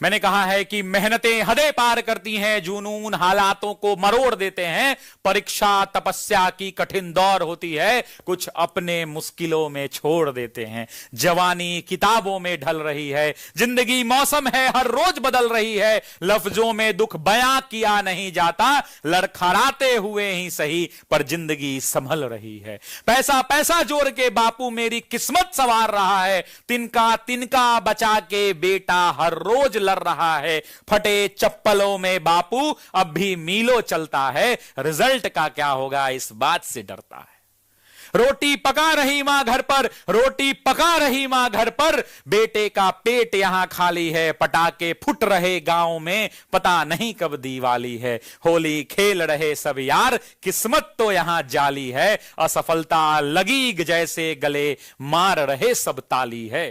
मैंने कहा है कि मेहनतें हदें पार करती हैं, जुनून हालातों को मरोड़ देते हैं, परीक्षा तपस्या की कठिन दौर होती है, कुछ अपने मुश्किलों में छोड़ देते हैं। जवानी किताबों में ढल रही है, जिंदगी मौसम है हर रोज बदल रही है, लफ्जों में दुख बयां किया नहीं जाता, लड़खड़ाते हुए ही सही पर जिंदगी संभल रही है। पैसा पैसा जोड़ के बापू मेरी किस्मत संवार रहा है, तिनका तिनका बचा के बेटा हर रोज लड़ रहा है, फटे चप्पलों में बापू अब भी मीलों चलता है, रिजल्ट का क्या होगा इस बात से डरता है। रोटी पका रही मां घर पर, रोटी पका रही मां घर पर, बेटे का पेट यहां खाली है, पटाखे फुट रहे गांव में, पता नहीं कब दिवाली है, होली खेल रहे सब यार, किस्मत तो यहां जाली है, असफलता लगी जैसे गले मार रहे सब ताली है।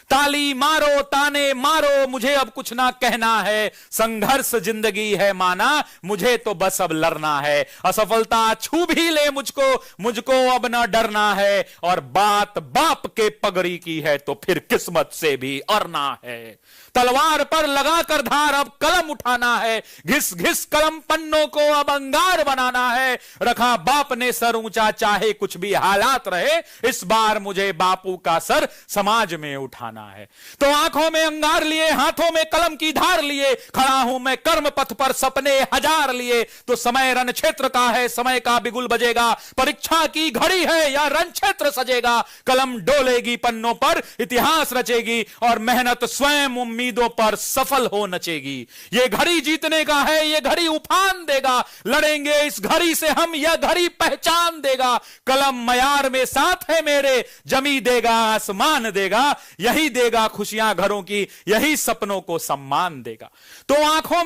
ताली मारो ताने मारो मुझे अब कुछ ना कहना है, संघर्ष जिंदगी है माना मुझे तो बस अब लड़ना है, असफलता छू भी ले मुझको अब ना डरना है, और बात बाप के पगड़ी की है तो फिर किस्मत से भी अरना है। तलवार पर लगाकर धार अब कलम उठाना है, घिस घिस कलम पन्नों को अब अंगार बनाना है, रखा बाप ने सर ऊंचा चाहे कुछ भी हालात रहे, इस बार मुझे बापू का सर समाज में उठाना है। तो आंखों में अंगार लिए, हाथों में कलम की धार लिए, खड़ा हूं मैं कर्म पथ पर सपने हजार लिए, तो समय रण क्षेत्र का है, समय का बिगुल बजेगा, परीक्षा की घड़ी है या रण क्षेत्र सजेगा, कलम डोलेगी पन्नों पर इतिहास रचेगी, और मेहनत स्वयं उम्मीदों पर सफल हो नचेगी। ये घड़ी जीतने का है, ये घड़ी उफान देगा, लड़ेंगे इस घड़ी से हम, यह घड़ी पहचान देगा, कलम मयार में साथ है मेरे, जमी देगा आसमान देगा, यही देगा खुशियां घरों की, यही सपनों को सम्मान देगा। तो आंखों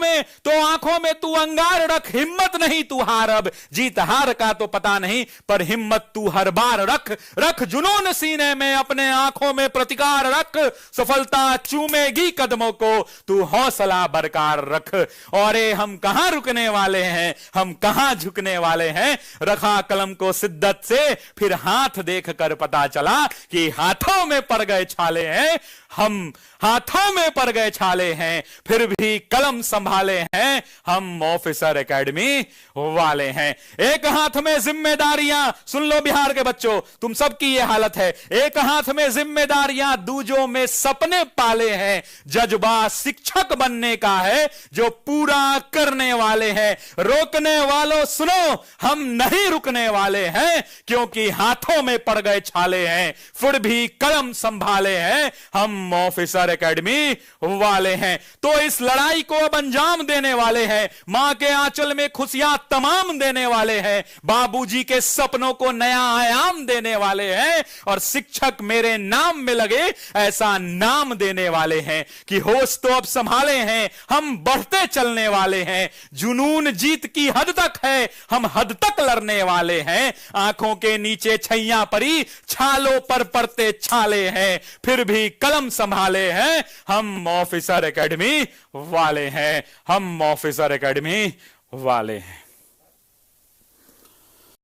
में तू अंगार रख, हिम्मत नहीं तू हार, अब जीत हार का तो पता नहीं पर हिम्मत तू हर बार रख जुनून सीने में, अपने आंखों में प्रतिकार रख, सफलता चूमेगी कदमों को, तू हौसला बरकरार रख। और हम कहां रुकने वाले हैं, हम कहां झुकने वाले हैं, रखा कलम को शिद्दत से, फिर हाथ देखकर पता चला कि हाथों में पड़ गए छाले हैं, हम हाथों में पड़ गए छाले हैं, फिर भी कलम संभाले हैं, हम ऑफिसर एकेडमी वाले हैं। एक हाथ में जिम्मेदारियां, सुन लो बिहार के बच्चों तुम सबकी ये हालत है, एक हाथ में जिम्मेदारियां, दूजों में सपने पाले हैं, जज्बा शिक्षक बनने का है जो पूरा करने वाले हैं, रोकने वालों सुनो हम नहीं रुकने वाले हैं, क्योंकि हाथों में पड़ गए छाले हैं, फिर भी कलम संभाले हैं, हम ऑफिसर एकेडमी वाले हैं। तो इस लड़ाई को अब अंजाम देने वाले हैं, मां के आंचल में खुशियां तमाम देने वाले हैं, बाबूजी के सपनों को नया आयाम देने वाले हैं, और शिक्षक मेरे नाम में लगे ऐसा नाम देने वाले हैं कि होश तो अब संभाले हैं, हम बढ़ते चलने वाले हैं, जुनून जीत की हद तक है, हम हद तक लड़ने वाले हैं, आंखों के नीचे छैया परी, छालों पर पड़ते छाले हैं, फिर भी कलम संभाले हैं, हम ऑफिसर एकेडमी वाले हैं, हम ऑफिसर एकेडमी वाले हैं।